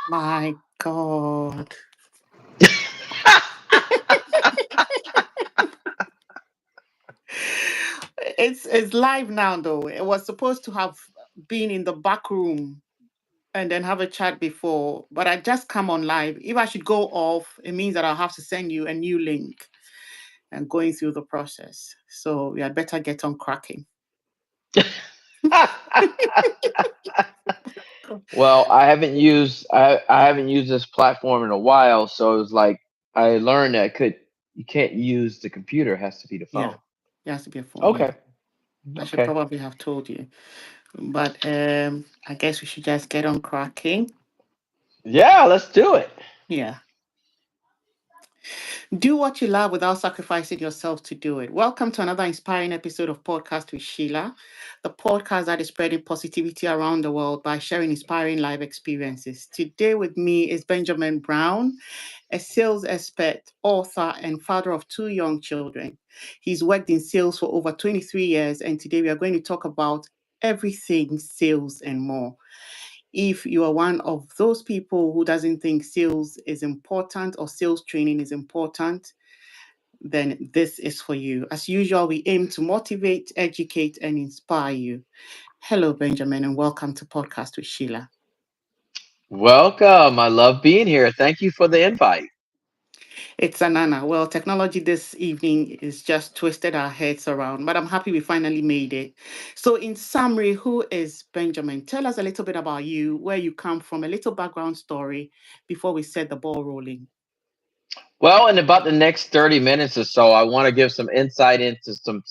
My God. It's live now though. It was supposed to have been in the back room and then have a chat before, but I just come on live. If I should go off, it means that I'll have to send you a new link and going through the process. So we had better get on cracking. Well, I haven't used this platform in a while, so it was like I learned that could you can't use the computer, it has to be the Yeah, phone. it has to be a phone. Yeah, Okay. I should Okay. probably have told you, but I guess we should just get on cracking. Yeah, let's do it. Yeah. Do what you love without sacrificing yourself to do it. Welcome to another inspiring episode of Podcast with Sheila, the podcast that is spreading positivity around the world by sharing inspiring life experiences. Today with me is Benjamin Brown, a sales expert, author, and father of two young children. He's worked in sales for over 23 years, and today we are going to talk about everything sales and more. If you are one of those people who doesn't think sales is important or sales training is important, then this is for you. As usual, we aim to motivate, educate, and inspire you. Hello, Benjamin, and welcome to Podcast with Sheila. Welcome. I love being here. Thank you for the invite. It's an honor. Well, technology this evening is just twisted our heads around, but I'm happy we finally made it. So, in summary, who is Benjamin? Tell us a little bit about you, where you come from, a little background story before we set the ball rolling. Well, in about the next 30 minutes or so, I want to give some insight into some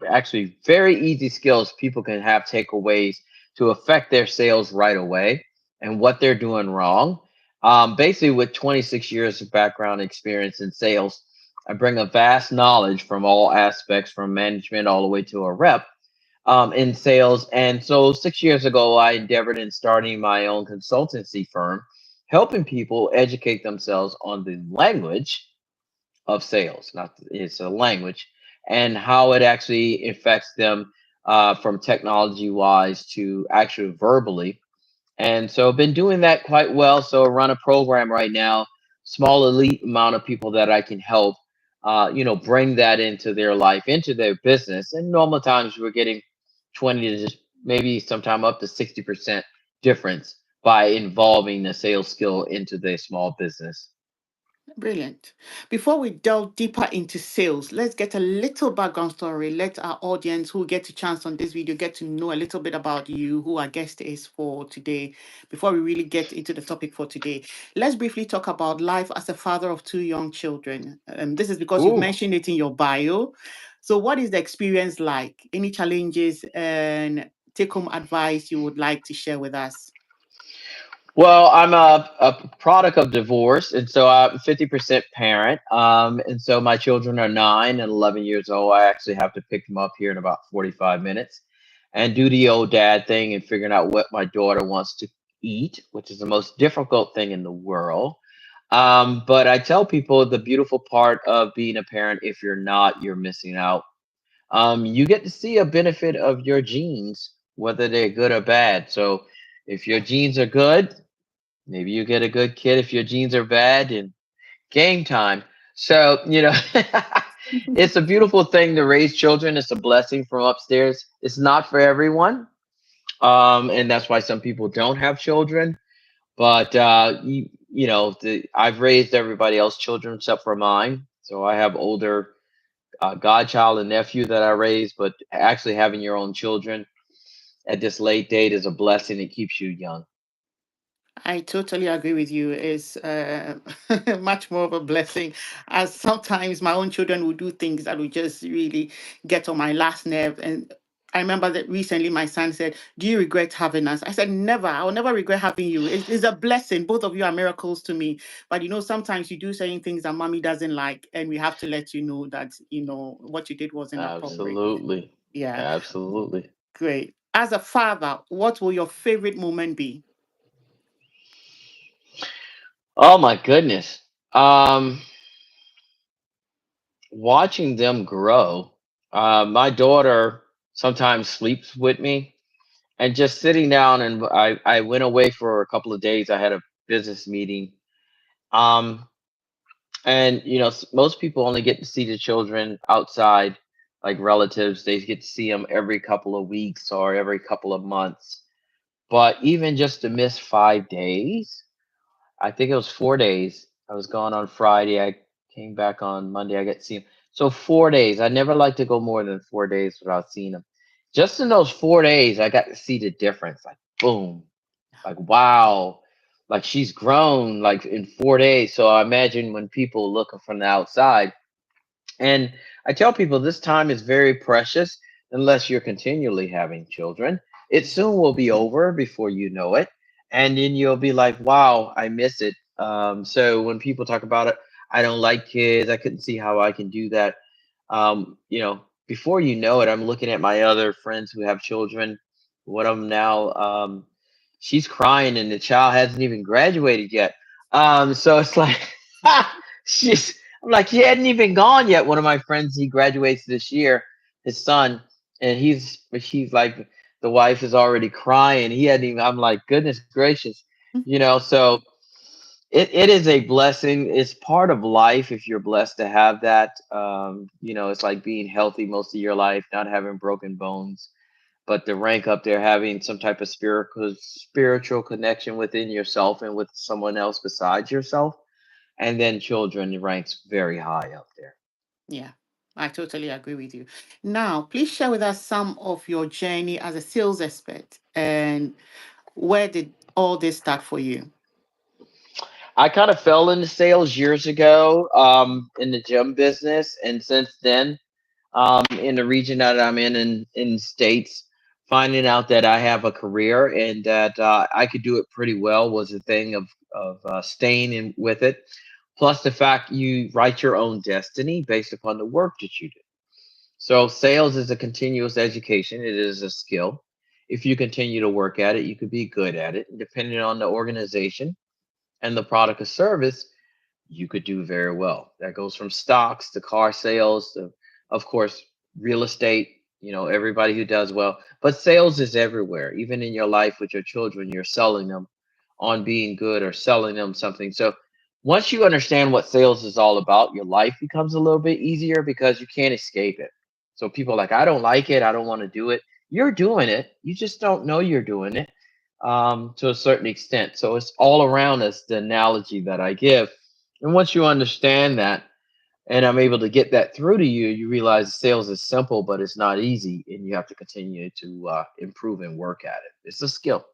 actually very easy skills people can have takeaways to affect their sales right away and what they're doing wrong. Basically, with 26 years of background experience in sales, I bring a vast knowledge from all aspects, from management all the way to a rep in sales. And so 6 years ago, I endeavored in starting my own consultancy firm, helping people educate themselves on the language of sales, not it's a language, and how it actually affects them from technology wise to actually verbally. And so I've been doing that quite well. So I run a program right now, small elite amount of people that I can help, bring that into their life, into their business. And normal times we're getting 20 to just maybe sometime up to 60% difference by involving the sales skill into their small business. Brilliant. Before we delve deeper into sales, let's get a little background story. Let our audience who get a chance on this video get to know a little bit about you, who our guest is for today, before we really get into the topic for today. Let's briefly talk about life as a father of two young children. This is because you've Ooh. mentioned it in your bio. So, what is the experience like? Any challenges and take home advice you would like to share with us? Well, I'm a product of divorce, and so I'm 50% parent. And so my children are 9 and 11 years old. I actually have to pick them up here in about 45 minutes and do the old dad thing and figuring out what my daughter wants to eat, which is the most difficult thing in the world. But I tell people the beautiful part of being a parent, if you're not, you're missing out. You get to see a benefit of your genes, whether they're good or bad. So if your genes are good, maybe you get a good kid. If your genes are bad, and game time. So, it's a beautiful thing to raise children. It's a blessing from upstairs. It's not for everyone. And that's why some people don't have children. But, I've raised everybody else children except for mine. So I have older godchild and nephew that I raised, but actually having your own children at this late date is a blessing. It keeps you young. I totally agree with you. It's much more of a blessing, as sometimes my own children will do things that will just really get on my last nerve. And I remember that recently my son said, "Do you regret having us?" I said, "Never. I will never regret having you. It's a blessing. Both of you are miracles to me. But sometimes you do certain things that mommy doesn't like, and we have to let you know that what you did wasn't appropriate." Absolutely. Yeah, Absolutely. great. As a father, what will your favorite moment be? Oh my goodness. Um, Watching them grow. My daughter sometimes sleeps with me, and just sitting down, and I went away for a couple of days. I had a business meeting. Um, and most people only get to see the children outside, like relatives. They get to see them every couple of weeks or every couple of months. But even just to miss 5 days, I think it was 4 days. I was gone on Friday. I came back on Monday. I got to see him. So 4 days. I never like to go more than 4 days without seeing him. Just in those 4 days, I got to see the difference. Like boom, like wow, like she's grown like in 4 days. So I imagine when people looking from the outside, and I tell people this time is very precious unless you're continually having children. It soon will be over before you know it. And then you'll be like, wow, I miss it. So when people talk about it, I don't like kids. I couldn't see how I can do that. Before you know it, I'm looking at my other friends who have children. One of them now, she's crying and the child hasn't even graduated yet. So it's like, she's I'm like, he hadn't even gone yet. One of my friends, he graduates this year, his son, and he's like, the wife is already crying. He hadn't even. I'm like, goodness gracious, So it is a blessing. It's part of life if you're blessed to have that. It's like being healthy most of your life, not having broken bones, but to rank up there having some type of spiritual connection within yourself and with someone else besides yourself, and then children ranks very high up there. Yeah, I totally agree with you. Now, please share with us some of your journey as a sales expert and where did all this start for you? I kind of fell into sales years ago, in the gym business, and since then, in the region that I'm in states, finding out that I have a career and that I could do it pretty well was a thing of staying in with it. Plus the fact you write your own destiny based upon the work that you do. So sales is a continuous education. It is a skill. If you continue to work at it, you could be good at it. Depending on the organization and the product or service, you could do very well. That goes from stocks to car sales to, of course, real estate. Everybody who does well. But sales is everywhere. Even in your life with your children, you're selling them on being good or selling them something. So once you understand what sales is all about, your life becomes a little bit easier because you can't escape it. So people are like, I don't like it. I don't want to do it. You're doing it. You just don't know you're doing it, to a certain extent. So it's all around us, the analogy that I give. And once you understand that, and I'm able to get that through to you, you realize sales is simple, but it's not easy, and you have to continue to improve and work at it. It's a skill.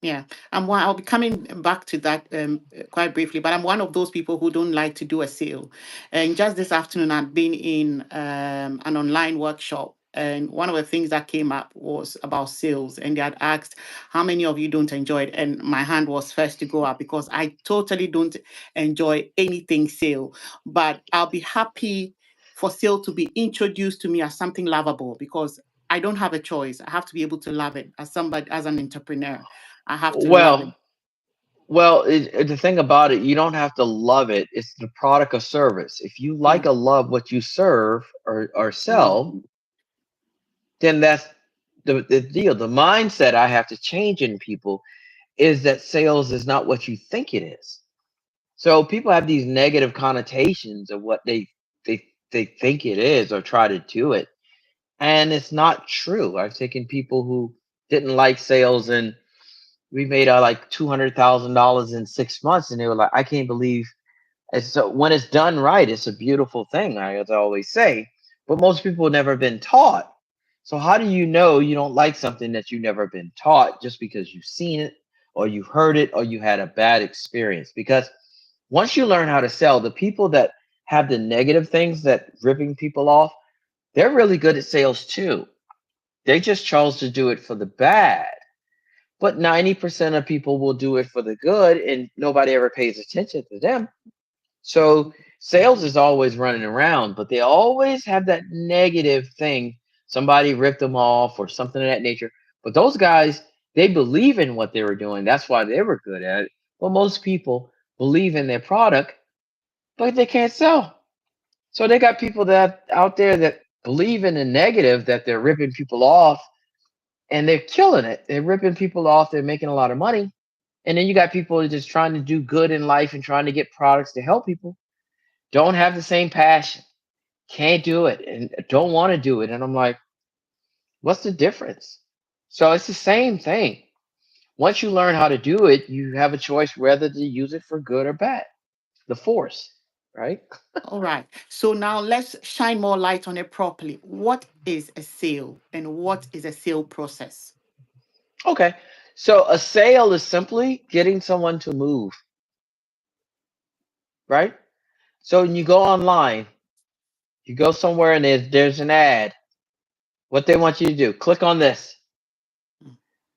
Yeah, I'll be coming back to that quite briefly, but I'm one of those people who don't like to do a sale. And just this afternoon, I've been in an online workshop, and one of the things that came up was about sales. And they had asked, "How many of you don't enjoy it?" And my hand was first to go up because I totally don't enjoy anything sale. But I'll be happy for sale to be introduced to me as something lovable because I don't have a choice. I have to be able to love it as somebody, as an entrepreneur. I have to love it. Well, the thing about it, you don't have to love it. It's the product or service. If you Yeah. like or love what you serve or sell, Mhm. then that's the deal. The mindset I have to change in people is that sales is not what you think it is. So people have these negative connotations of what they they think it is or try to do it, and it's not true. I've taken people who didn't like sales and we made like $200,000 in 6 months, and they were like, "I can't believe." And so when it's done right, it's a beautiful thing. As I always say, but most people have never been taught. So how do you know you don't like something that you've never been taught just because you've seen it or you've heard it or you had a bad experience? Because once you learn how to sell, the people that have the negative things that ripping people off, they're really good at sales too. They just chose to do it for the bad. But 90% of people will do it for the good and nobody ever pays attention to them. So sales is always running around, but they always have that negative thing. Somebody ripped them off or something of that nature. But those guys, they believe in what they were doing. That's why they were good at it. But most people believe in their product, but they can't sell. So they got people that out there that believe in the negative that they're ripping people off and they're killing it. They're ripping people off, they're making a lot of money. And then you got people who are just trying to do good in life and trying to get products to help people. Don't have the same passion, can't do it, and don't want to do it. And I'm like, what's the difference? So it's the same thing. Once you learn how to do it, you have a choice whether to use it for good or bad. The force, right? All right. So now let's shine more light on it properly. What is a sale and what is a sale process? Okay. So a sale is simply getting someone to move, right? So when you go online, you go somewhere and there's an ad. What they want you to do, click on this,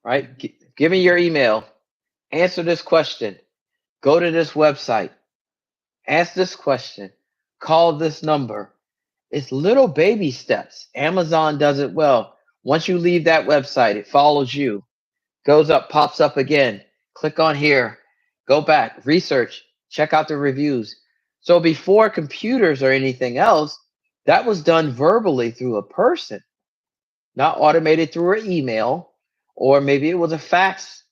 right? Give me your email, answer this question, go to this website, ask this question, call this number. It's little baby steps. Amazon does it well. Once you leave that website, it follows you, goes up, pops up again. Click on here, go back, research, check out the reviews. So before computers or anything else, that was done verbally through a person, not automated through an email, or maybe it was a fax.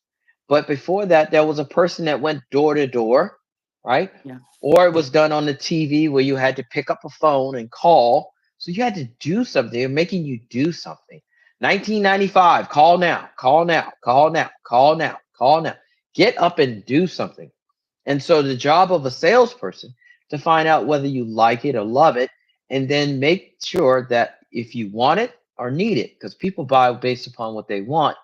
But before that, there was a person that went door to door, right? Yeah. Or it was done on the TV where you had to pick up a phone and call. So you had to do something. They're making you do something. 1995, call now, call now, call now, call now, call now. Get up and do something. And so the job of a salesperson to find out whether you like it or love it, and then make sure that if you want it or need it, because people buy based upon what they want.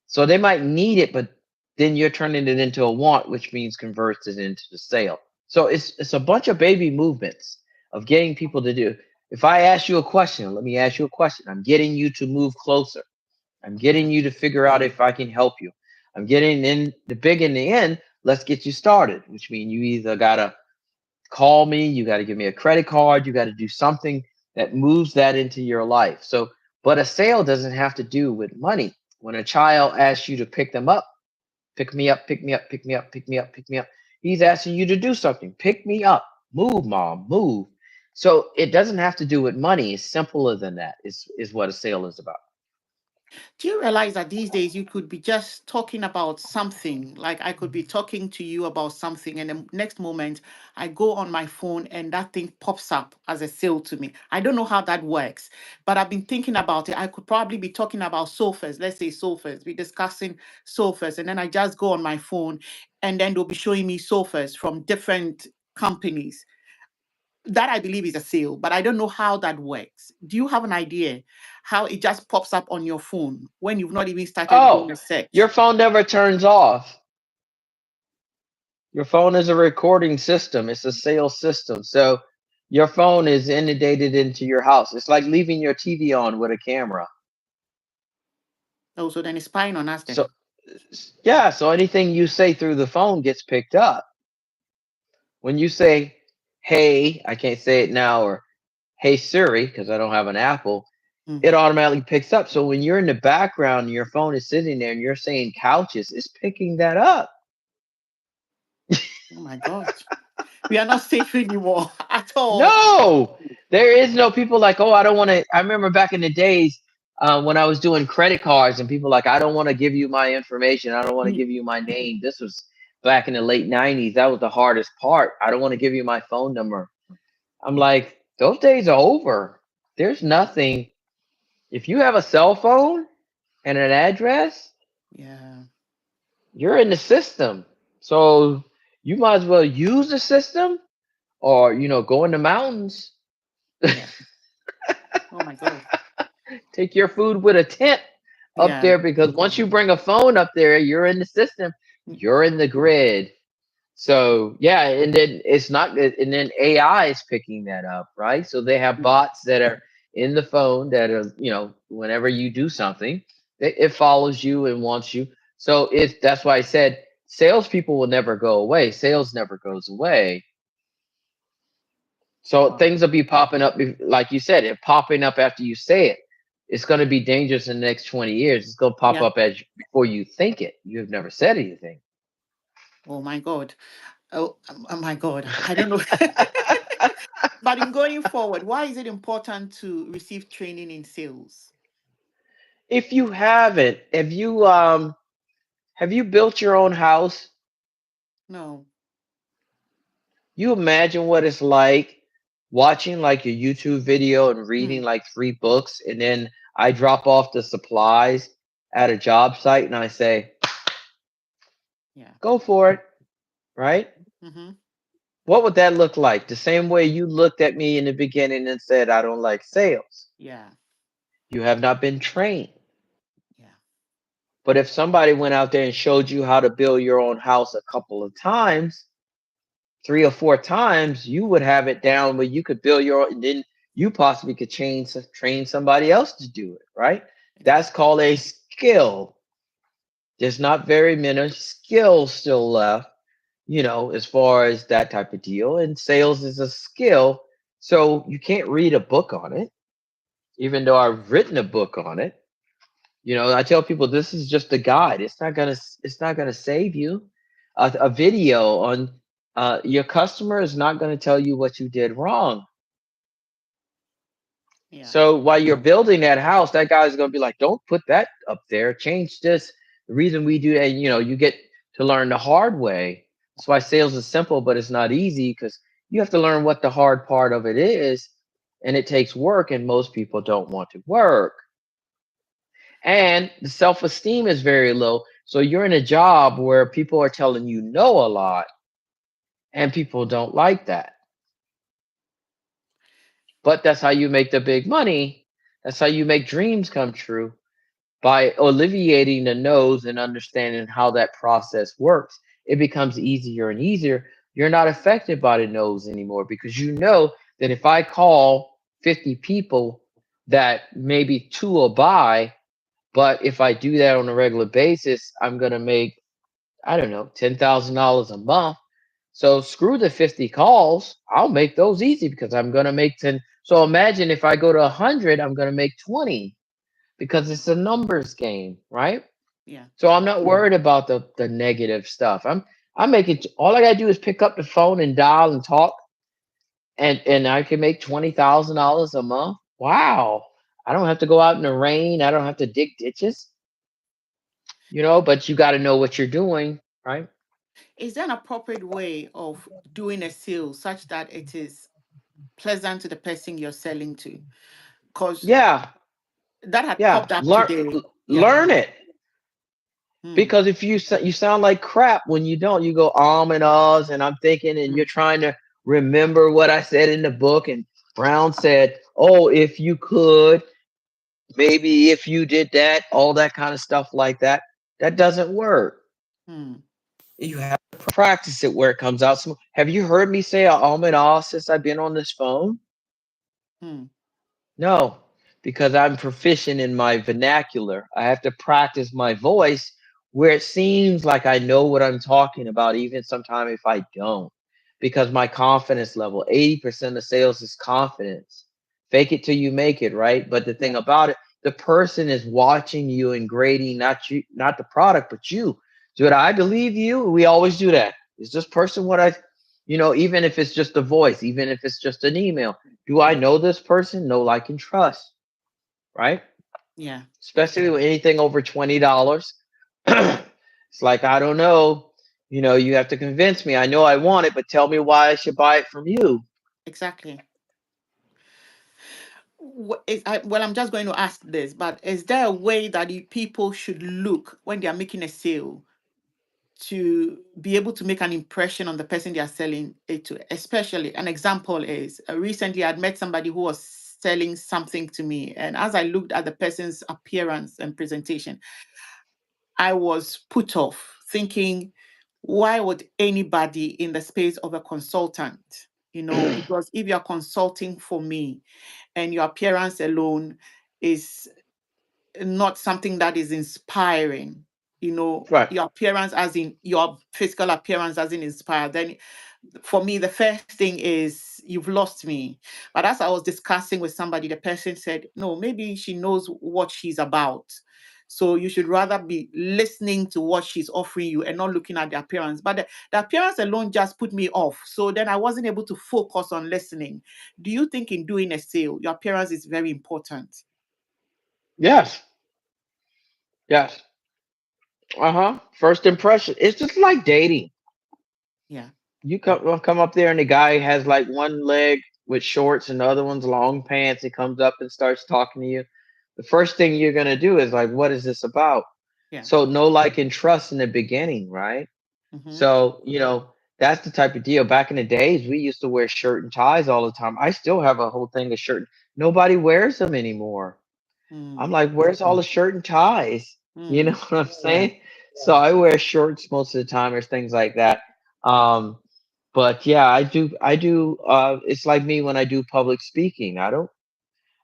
So they might need it, but then you're turning it into a want, which means converts it into the sale. So it's a bunch of baby movements of getting people to do. If I ask you a question, let me ask you a question. I'm getting you to move closer. I'm getting you to figure out if I can help you. I'm getting in the big in the end. Let's get you started, which means you either gotta call me, you got to give me a credit card, you got to do something that moves that into your life. So, but a sale doesn't have to do with money. When a child asks you to pick them up, pick me up, pick me up, pick me up, pick me up, pick me up, he's asking you to do something. Pick me up, move, mom, move. So it doesn't have to do with money. It's simpler than that. Is what a sale is about. Do you realize that these days you could be just talking about something? Like I could be talking to you about something, and the next moment I go on my phone and that thing pops up as a sale to me. I don't know how that works, but I've been thinking about it. I could probably be talking about sofas, let's say sofas, be discussing sofas, and then I just go on my phone and then they'll be showing me sofas from different companies. That I believe is a sale, but I don't know how that works. Do you have an idea how it just pops up on your phone when you've not even started doing Oh, a your search? phone never turns off. Your phone is a recording system. It's a sales system. So your phone is inundated into your house. It's like leaving your TV on with a camera. Oh, so then it's spying on us So then. yeah, so anything you say through the phone gets picked up. When you say, "Hey," I can't say it now, or "Hey Siri," because I don't have an Apple. Mm. it automatically picks up. So when you're in the background and your phone is sitting there and you're saying couches, it's picking that up. Oh my God. We are not safe anymore at all. No, there is no people like, oh, I don't want to. I remember back in the days when I was doing credit cards and people like, I don't want to give you my information. I don't want to Mm. give you my name. This was back in the late 90s. That was the hardest part. I don't want to give you my phone number. I'm like, those days are over. There's nothing. If you have a cell phone and an address, Yeah. you're in the system. So you might as well use the system or, go in the mountains. Yeah. Oh my God. Take your food with a tent up Yeah. there because once you bring a phone up there, you're in the system, Mm. you're in the grid. So yeah, and then it's not, and then AI is picking that up, right? So they have Mm. bots that are in the phone that are, whenever you do something, it follows you and wants you. So it's that's why I said salespeople will never go away. Sales never goes away. So Wow. things will be popping up, like you said, it popping up after you say it. It's going to be dangerous in the next 20 years. It's going to pop Yeah. up before you think it. You have never said anything. Oh my God. Oh my God. I don't know. But in going forward, why is it important to receive training in sales? If you haven't, have you built your own house? No. You imagine what it's like watching like a YouTube video and reading Mm. like 3 books, and then I drop off the supplies at a job site and I say, Yeah. go for it, right? Mm-hmm. What would that look like? The same way you looked at me in the beginning and said, I don't like sales. Yeah. You have not been trained. Yeah. But if somebody went out there and showed you how to build your own house a couple of times, 3 or 4 times, you would have it down where you could build your own, and then you possibly could train somebody else to do it, right? That's Exactly. called a skill. There's not very many skills still left, as far as that type of deal. And sales is a skill. So you can't read a book on it, even though I've written a book on it. I tell people this is just a guide. It's not gonna save you. A video on your customer is not going to tell you what you did wrong. Yeah. So while you're building that house, that guy's going to be like, "Don't put that up there. Change this." The reason we do that, you get to learn the hard way. That's why sales is simple, but it's not easy because you have to learn what the hard part of it is, and it takes work, and most people don't want to work. And the self-esteem is very low. So you're in a job where people are telling you no a lot, and people don't like that. But that's how you make the big money. That's how you make dreams come true, by alleviating the no's and understanding how that process works. It becomes easier and easier. You're not affected by the no's anymore because you know that if I call 50 people, that maybe two will buy. But if I do that on a regular basis, I'm going to make, I don't know, $10,000 a month. So screw the 50 calls. I'll make those easy because I'm going to make 10. So imagine if I go to 100, I'm going to make 20 because it's a numbers game, right? Yeah. So I'm not worried about the negative stuff. I'm making, all I got to do is pick up the phone and dial and talk, and I can make $20,000 a month. Wow. I don't have to go out in the rain. I don't have to dig ditches, but you got to know what you're doing, right? Is there an appropriate way of doing a sale such that it is pleasant to the person you're selling to? Because Yeah, that had yeah. popped up Learn today. Yeah. learn it. Hmm. Because if you sound like crap when you don't, you go and ahs, and I'm thinking, and you're Mm. trying to remember what I said in the book. And Brown said, "Oh, if you could, maybe if you did that, all that kind of stuff like that." That doesn't work. Hmm. You have to practice it where it comes out. Have you heard me say and ah since I've been on this phone? Hmm. No, because I'm proficient in my vernacular. I have to practice my voice where it seems like I know what I'm talking about, even sometimes if I don't. Because my confidence level, 80% of sales is confidence. Fake it till you make it, right? But the thing Yeah. about it, the person is watching you and grading not you, not the product, but you. Should I believe you? We always do that. Is this person what I, even if it's just a voice, even if it's just an email, do I know this person? No, like, and trust, right? Yeah. Especially with anything over $20. It's like, I don't know. You have to convince me. I know I want it, but tell me why I should buy it from you. Exactly. Well, I'm just going to ask this, but is there a way that people should look when they are making a sale to be able to make an impression on the person they are selling it to? Especially, an example is recently I'd met somebody who was selling something to me, and as I looked at the person's appearance and presentation, I was put off, thinking, why would anybody in the space of a consultant, because if you're consulting for me and your appearance alone is not something that is inspiring, Right. your appearance, as in your physical appearance, doesn't inspire, then for me, the first thing is you've lost me. But as I was discussing with somebody, the person said, no, maybe she knows what she's about. So you should rather be listening to what she's offering you and not looking at the appearance. But the appearance alone just put me off. So then I wasn't able to focus on listening. Do you think in doing a sale, your appearance is very important? Yes. Yes. Uh-huh. First impression. It's just like dating. Yeah. You come up there and the guy has like one leg with shorts and the other one's long pants. He comes up and starts talking to you. The first thing you're gonna do is like, what is this about? Yeah. So no like and trust in the beginning, right? Mm-hmm. So, that's the type of deal. Back in the days, we used to wear shirt and ties all the time. I still have a whole thing of shirt. Nobody wears them anymore. I'm Mm. like, where's all the shirt and ties? You know Mm. what I'm Yeah. saying? So I wear shorts most of the time or things like that. Um, but yeah, I do it's like me when I do public speaking.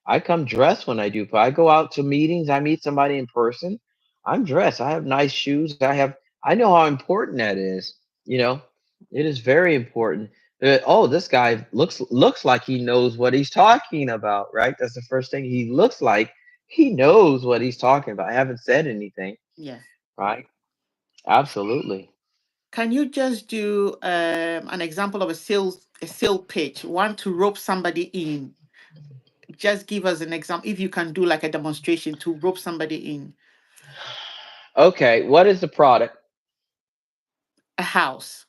I come dressed when I do. I go out to meetings, I meet somebody in person. I'm dressed. I have nice shoes. I know how important that is. You know, it is very important. Oh, this guy looks like he knows what he's talking about, right? That's the first thing. He looks like he knows what he's talking about. I haven't said anything, Yeah. right? Absolutely. Can you just do an example of a sale pitch, one to rope somebody in? Just give us an example. If you can do like a demonstration to rope somebody in. Okay, what is the product? A house.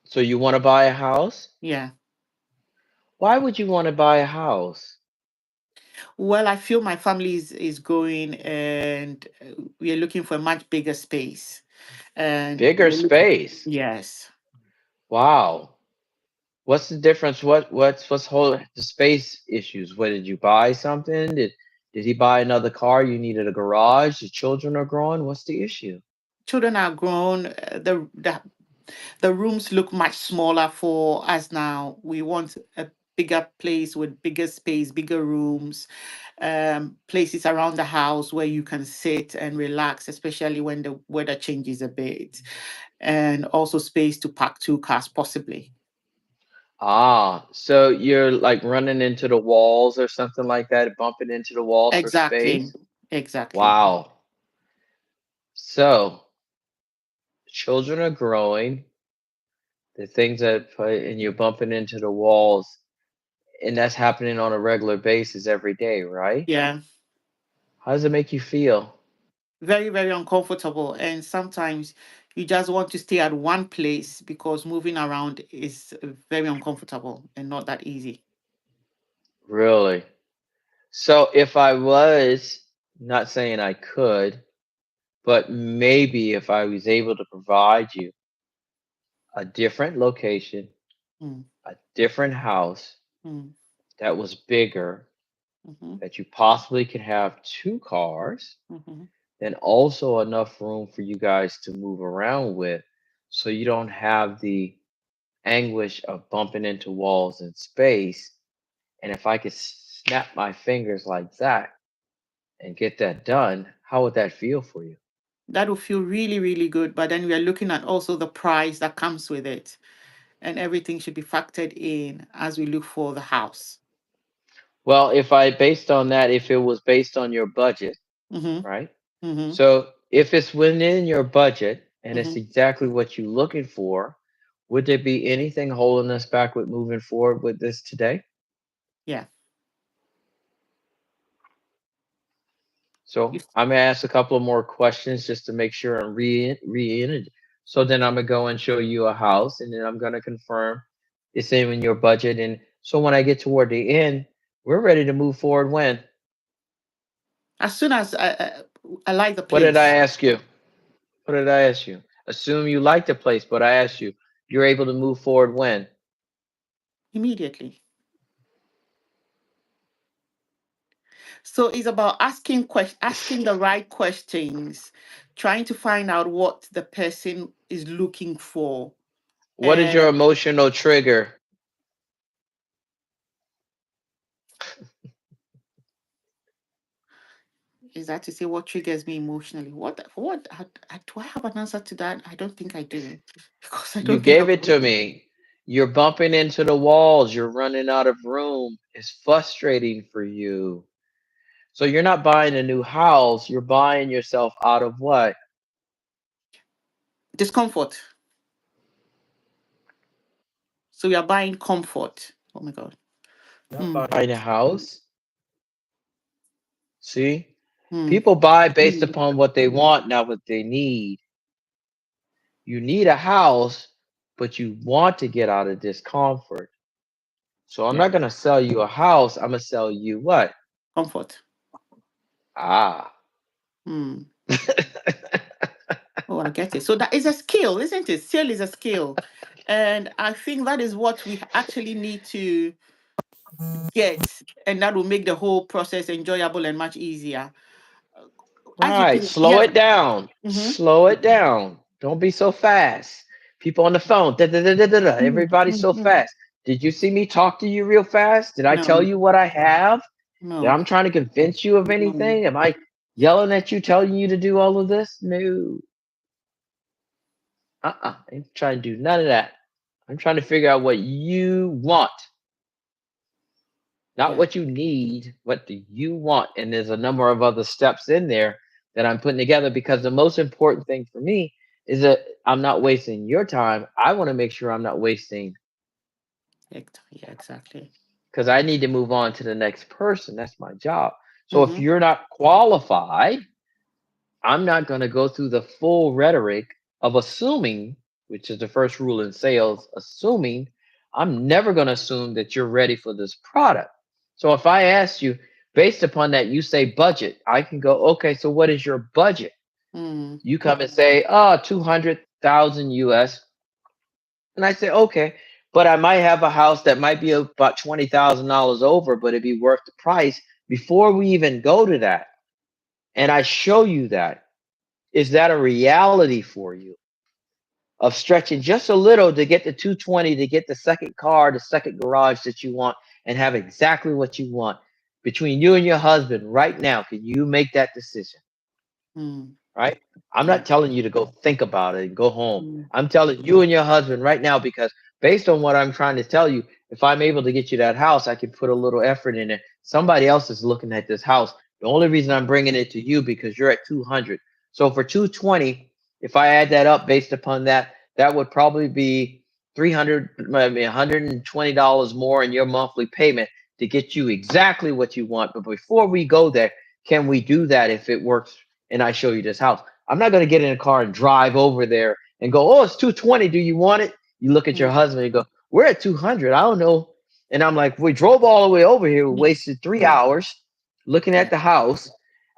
So you want to buy a house? Yeah. Why would you want to buy a house? Well, I feel my family is growing, and we are looking for a much bigger space. And Bigger space. yes. Wow. What's the difference? What's whole the space issues? What did you buy something? Did he buy another car? You needed a garage. The children are growing. What's the issue? Children are grown. The rooms look much smaller for us now. We want a bigger place with bigger space, bigger rooms, places around the house where you can sit and relax, especially when the weather changes a bit, and also space to park two cars, possibly. Ah, so you're like running into the walls or something like that, bumping into the walls for Exactly. space. Exactly. Wow. So children are growing. The things and you're bumping into the walls, and that's happening on a regular basis every day, right? Yeah. How does it make you feel? Very, very uncomfortable. And sometimes you just want to stay at one place because moving around is very uncomfortable and not that easy. Really? So if I was not saying I could, but maybe if I was able to provide you a different location, Mm, a different house mm, that was bigger, mhm, that you possibly could have two cars, mhm. then also enough room for you guys to move around with so you don't have the anguish of bumping into walls in space. And if I could snap my fingers like that and get that done, how would that feel for you? That will feel really, really good. But then we are looking at also the price that comes with it. And everything should be factored in as we look for the house. Well, if I based on that, if it was based on your budget, Mm-hmm. right? Mm-hmm. So if it's within your budget and it's Mm-hmm. exactly what you're looking for, would there be anything holding us back with moving forward with this today? Yeah. You, So I'm gonna ask a couple of more questions just to make sure I'm re. So then I'm gonna go and show you a house, and then I'm gonna confirm it's in your budget. And so when I get toward the end, we're ready to move forward. When? as soon as I like the What did I place, ask you? What did I ask you? Assume you like the place, but I asked you, you're able to move forward when? immediately. So it's about asking the right questions, trying to find out what the person is looking for. What is your And emotional trigger? is that to say what triggers me emotionally? Do I have an answer to that? I don't think I do, because I You don't think gave I've. it to me. You're bumping into the walls. You're running out of room. It's frustrating for you. So you're not buying a new house. You're buying yourself out of what? Discomfort. So we are buying comfort. Oh my god. Not Hmm. buying a house. See? Hmm. People buy based upon what they want, not what they need. You need a house, but you want to get out of discomfort. So I'm Yeah. not going to sell you a house. I'm going to sell you what? Comfort. Ah. Hmm. Oh, I get it. So that is a skill, isn't it? Sale is a skill. And I think that is what we actually need to get. And that will make the whole process enjoyable and much easier. Uh, As you Right. can, Slow yeah. it down. Mm-hmm. Slow it down. Don't be so fast. People on the phone. Da, da, da, da, da, da. Everybody's so Mm-hmm. fast. Did you see me talk to you real fast? Did I tell No, you what I have? That no, I'm trying to convince you of no. anything? Am I yelling at you, telling you to do all of this? No. I ain't trying to do none of that. I'm trying to figure out what you want, not Yeah, what you need. What do you want? And there's a number of other steps in there that I'm putting together because the most important thing for me is that I'm not wasting your time. I want to make sure I'm not wasting yeah, exactly. because I need to move on to the next person. That's my job. So if Mm-hmm. you're not qualified, I'm not going to go through the full rhetoric of assuming, which is the first rule in sales, assuming. I'm never going to assume that you're ready for this product. So if I ask you, based upon that, you say budget, I can go, okay, so what is your budget? Mm, You come and say, oh, 200,000 US. And I say, okay, but I might have a house that might be about $20,000 over, but it'd be worth the price before we even go to that. And I show you that. Is that a reality for you of stretching just a little to get the 220, to get the second car, the second garage that you want, and have exactly what you want between you and your husband right now? Can you make that decision? mm, Right? I'm yeah. not telling you to go think about it and go home. Mm, I'm telling you and your husband right now because based on what I'm trying to tell you, if I'm able to get you that house, I can put a little effort in it. Somebody else is looking at this house. The only reason I'm bringing it to you because you're at 200. So for 220, if I add that up based upon that, that would probably be 300, I mean $120 more in your monthly payment to get you exactly what you want. But before we go there, can we do that if it works and I show you this house? I'm not going to get in a car and drive over there and go, oh, it's 220. Do you want it? You look at your mm, husband and go, we're at 200. I don't know. And I'm like, we drove all the way over here. We mm, wasted 3 hours looking at yeah. the house.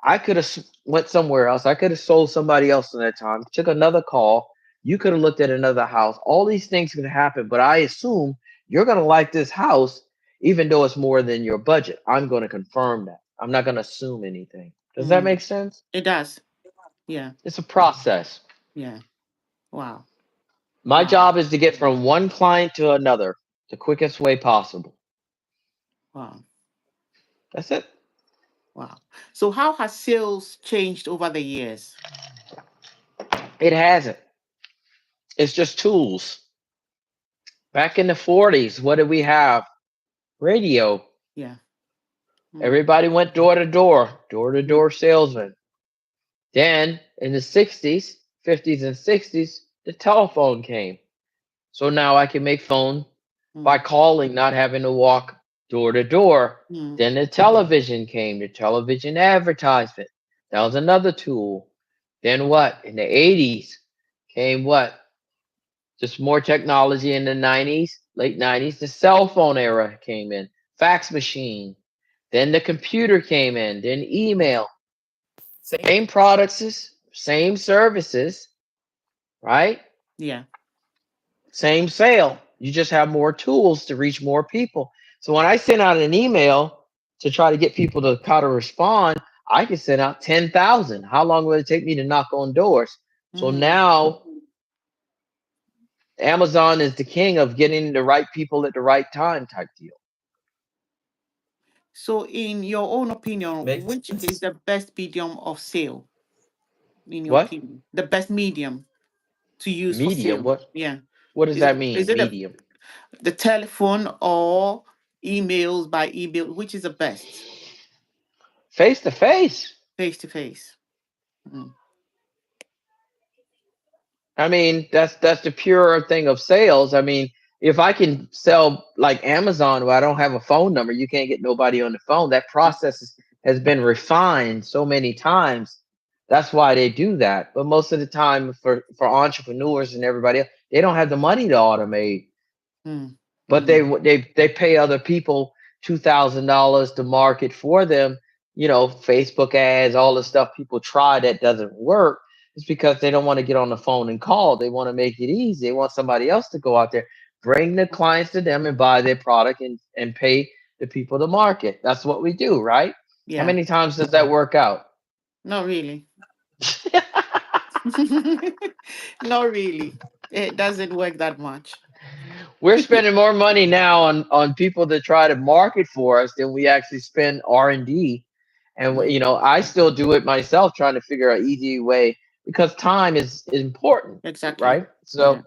I could have went somewhere else. I could have sold somebody else in that time. Took another call. You could have looked at another house. All these things could happen, but I assume you're going to like this house, even though it's more than your budget. I'm going to confirm that. I'm not going to assume anything. Does that Mm, make sense? it does. Yeah, It's a process. yeah. Wow, My wow, job is to get from one client to another the quickest way possible. wow, That's it. wow. So how has sales changed over the years? It hasn't. It's just tools. Back in the 40s, what did we have? Radio. Yeah. Mm, Everybody went door to mm, door salesman. Then in the 60s, 50s, and 60s, the telephone came. So now I can make phone by mm, calling, not having to walk door to door. mm, Then the television came, the television advertisement. That was another tool. Then what? In the 80s came what? Just more technology in the 90s, late 90s. The cell phone era came in, fax machine. Then the computer came in, then email. Same products, same services, right? yeah. Same sale. You just have more tools to reach more people. So when I send out an email to try to get people to how to respond, I can send out 10,000. How long will it take me to knock on doors? So Mm. now Amazon is the king of getting the right people at the right time type deal. So, in your own opinion, Makes which is sense. the best medium of sale? In your What? opinion, the best medium to use for Medium? sale? What? Yeah. What does Is that it mean? Medium. the telephone or emails by email? Which is the best? Face to face. Face to face. Mm, I mean, that's the pure thing of sales. I mean, if I can sell like Amazon where I don't have a phone number, you can't get nobody on the phone. That process has been refined so many times. That's why they do that. But most of the time for entrepreneurs and everybody else, they don't have the money to automate. mm, But mm, they pay other people $2,000 to market for them. You know, Facebook ads, all the stuff people try that doesn't work. It's because they don't want to get on the phone and call. They want to make it easy. They want somebody else to go out there, bring the clients to them and buy their product and pay the people to market. That's what we do, right? How yeah. many times does that work out? Not really. Not really. It doesn't work that much. We're spending more money now on people that try to market for us than we actually spend R&D. And Mm, you know, I still do it myself, trying to figure out easy way because time is important, exactly. right? So Yeah.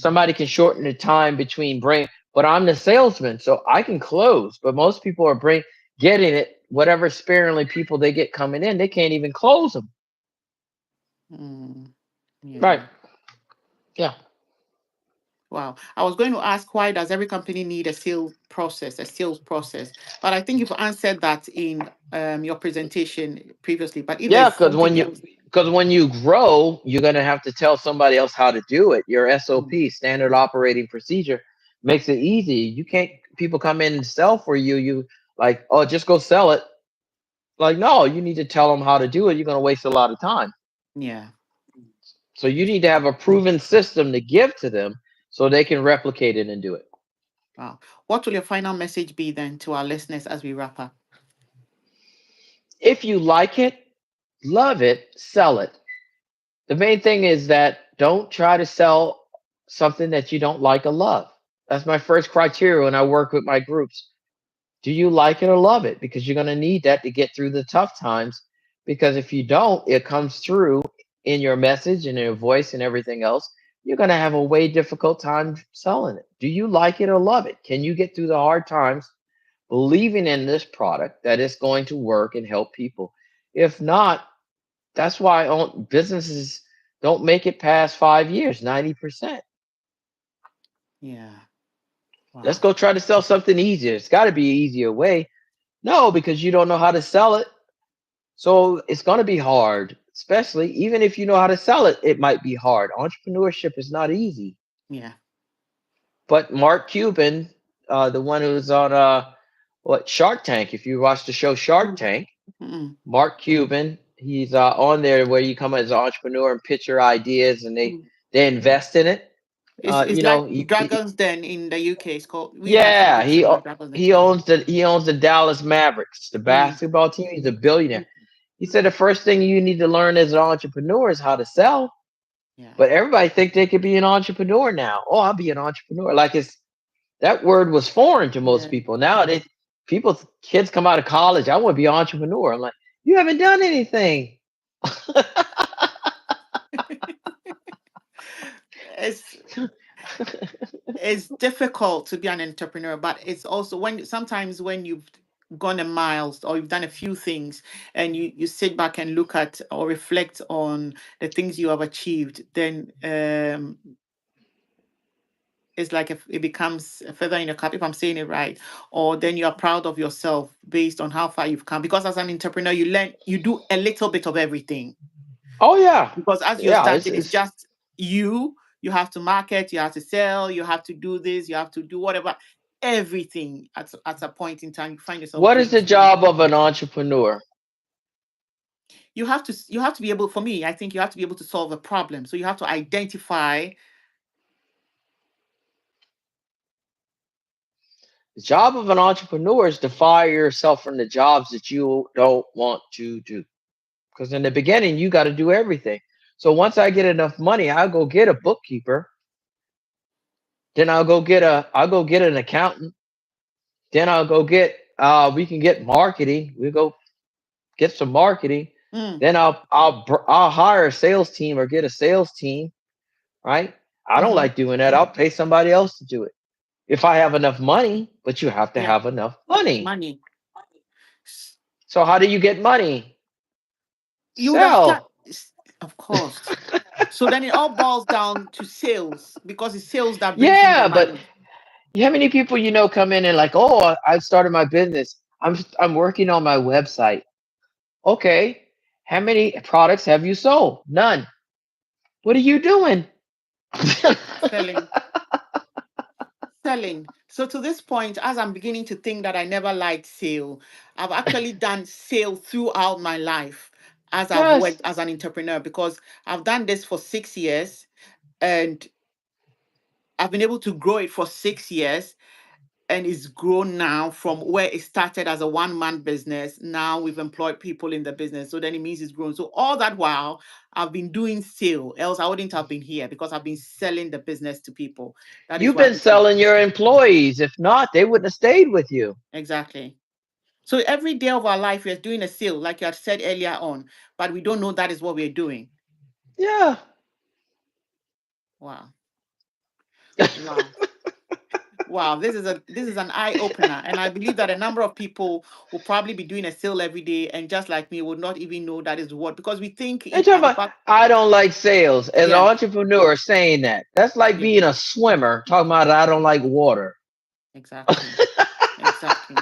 somebody can shorten the time between bring, but I'm the salesman, so I can close. But most people are getting it, whatever sparingly people they get coming in, they can't even close them. Mm, Right? yeah. Yeah. Wow. I was going to ask, why does every company need a sales process? But I think you've answered that in your presentation previously. But if Yeah, there's something else, because when you grow, you're gonna have to tell somebody else how to do it. Your mm, SOP, standard operating procedure, makes it easy. You can't people come in and sell for you. You like, oh, just go sell it. Like, no, you need to tell them how to do it. You're gonna waste a lot of time. yeah. So you need to have a proven system to give to them so they can replicate it and do it. Wow. What will your final message be then to our listeners as we wrap up? If you like it, love it, sell it. The main thing is that don't try to sell something that you don't like or love. That's my first criteria when I work with my groups. Do you like it or love it? Because you're going to need that to get through the tough times. Because if you don't, it comes through in your message and in your voice and everything else. You're going to have a way difficult time selling it. Do you like it or love it? Can you get through the hard times believing in this product that it's going to work and help people? If not, that's why businesses don't make it past 5 years, 90%. Yeah. Let's Wow. go try to sell something easier. It's got to be an easier way. No, because you don't know how to sell it. So it's going to be hard, especially even if you know how to sell it, it might be hard. Entrepreneurship is not easy. Yeah. But Mark Cuban, the one who's on Shark Tank, if you watch the show Shark Mm, Tank, mm, Mark Cuban, he's on there where you come as an entrepreneur and pitch your ideas and mm. they invest in it. It's You like know, Dragons Den in the UK. It's called, we have yeah, something similar, Dragons Den. he owns the Dallas Mavericks, the Mm, basketball team. He's a billionaire. He said the first thing you need to learn as an entrepreneur is how to sell. yeah. But everybody think they could be an entrepreneur now. Oh, I'll be an entrepreneur. Like that word was foreign to most Yeah. people. Nowadays, kids come out of college. I want to be an entrepreneur. I'm like, you haven't done anything. it's it's difficult to be an entrepreneur, but it's also when sometimes when you've gone a mile or you've done a few things, and you sit back and look at or reflect on the things you have achieved, then it's like it becomes a feather in your cap, if I'm saying it right. Or then you are proud of yourself based on how far you've come, because as an entrepreneur you learn, you do a little bit of everything. Oh yeah, Because as you're yeah. starting, it's just you have to market, you have to sell, you have to do this, you have to do whatever, everything. At a point in time you find yourself What is doing the so. job of an entrepreneur? You have to be able, for me, I think you have to be able to solve a problem. So you have to identify. The job of an entrepreneur is to fire yourself from the jobs that you don't want to do. Because in the beginning, you got to do everything. So once I get enough money, I'll go get a bookkeeper. Then I'll go get an accountant. Then I'll go get we can get marketing. We go get some marketing. Mm, Then I'll hire a sales team or get a sales team, right? I don't mm-hmm, like doing that. I'll pay somebody else to do it if I have enough money. But you have to yeah, have enough money. money. S- So how do you get money? you would have start, Sell. of course. So then it all boils down to sales, because it's sales that brings in the Yeah, but money. how many people you know come in and like, oh, I started my business. I'm working on my website. Okay, how many products have you sold? None. What are you doing? Selling. Selling. So to this point, as I'm beginning to think that I never liked sale, I've actually done sale throughout my life as I've Yes. worked as an entrepreneur, because I've done this for 6 years, and I've been able to grow it for 6 years, and it's grown now from where it started as a one-man business. Now we've employed people in the business. So then it means it's grown. So all that while I've been doing sale, else I wouldn't have been here, because I've been selling the business to people. That is You've why been this is selling your employees. If not, they wouldn't have stayed with you. exactly. So every day of our life, we're doing a sale, like you had said earlier on, but we don't know that is what we're doing. Yeah. Wow. Wow. Wow. This is an eye opener. And I believe that a number of people will probably be doing a sale every day, and just like me, would not even know that is what, because we think They it talk at the about back. I don't like sales. As an Yeah. entrepreneur saying that. That's like Yeah. being a swimmer talking about I don't like water. Exactly. Exactly.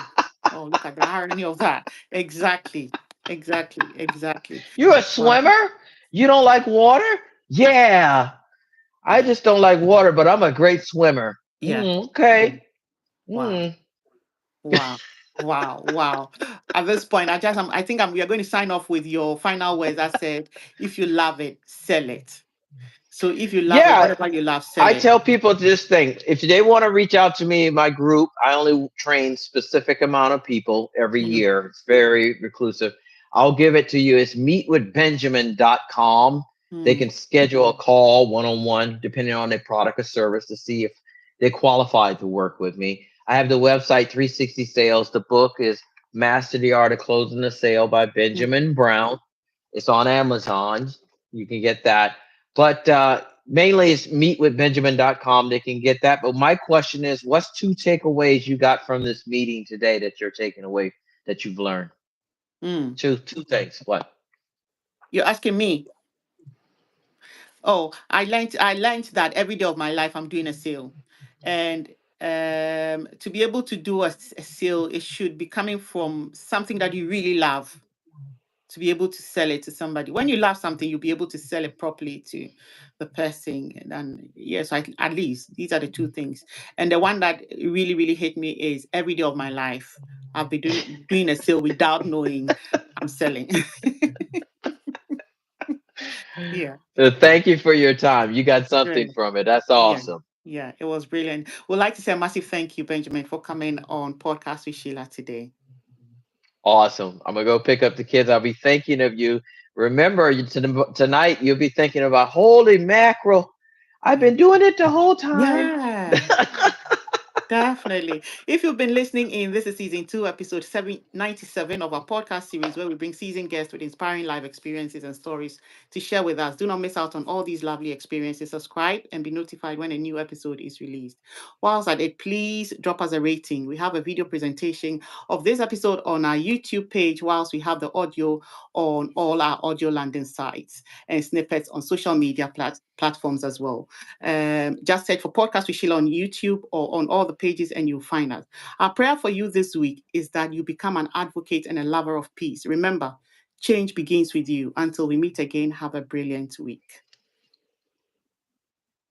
Oh, look at the irony of that. Exactly. Exactly. Exactly. You're a Wow. swimmer? You don't like water? Yeah. I Yeah. just don't like water, but I'm a great swimmer. Yeah. Okay. Wow. Mm. Wow. Wow. Wow. At this point, I think we are going to sign off with your final words that said, if you love it, sell it. So if you love it, Yeah, whatever you love, sell I it. tell people this thing. If they want to reach out to me in my group, I only train specific amount of people every Mm, year. It's very reclusive. I'll give it to you. It's meetwithbenjamin.com. They mm, can schedule a call one on one, depending on their product or service, to see if they qualify to work with me. I have the website 360 Sales. The book is Master the Art of Closing the Sale by mm. Benjamin Brown. It's on Amazon. You can get that. But mainly it's meetwithbenjamin.com. They can get that. But my question is, what's two takeaways you got from this meeting today that you're taking away that you've learned? Mm. Two things. What? You're asking me. Oh, I learned that every day of my life I'm doing a sale. And to be able to do a sale, it should be coming from something that you really love, to be able to sell it to somebody. When you love something, you'll be able to sell it properly to the person. And yes, at least these are the two things. And the one that really, really hit me is every day of my life, I've been doing a sale without knowing I'm selling. Yeah. So thank you for your time. You got something Great. from it. That's Yeah. awesome. Yeah. It was brilliant. We'd like to say a massive thank you, Benjamin, for coming on Podcast with Sheila today. Awesome. I'm gonna go pick up the kids. I'll be thinking of you. Remember, tonight you'll be thinking about holy mackerel. I've Yeah. been doing it the whole time. Yeah. Definitely. If you've been listening in, this is season two, episode 797 of our podcast series, where we bring seasoned guests with inspiring life experiences and stories to share with us. Do not miss out on all these lovely experiences. Subscribe and be notified when a new episode is released. Whilst at it, please drop us a rating. We have a video presentation of this episode on our YouTube page, whilst we have the audio on all our audio landing sites and snippets on social media platforms as well. Just search for Podcast with Sheila on YouTube or on all the pages and you'll find us. Our prayer for you this week is that you become an advocate and a lover of peace. Remember, change begins with you. Until we meet again, have a brilliant week.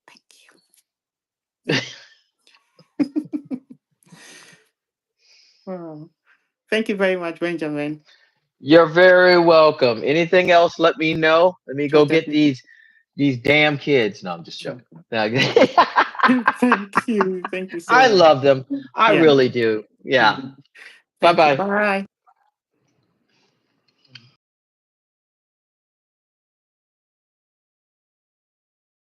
Thank you. Wow. Thank you very much, Benjamin. You're very welcome. Anything else, let me know. Let me Sure, go get definitely. these damn kids. No, I'm just Sure. joking. Thank you. Thank you so I much. love them. I Yeah. really do. Yeah. Mhm. Bye Thank you. bye. Bye.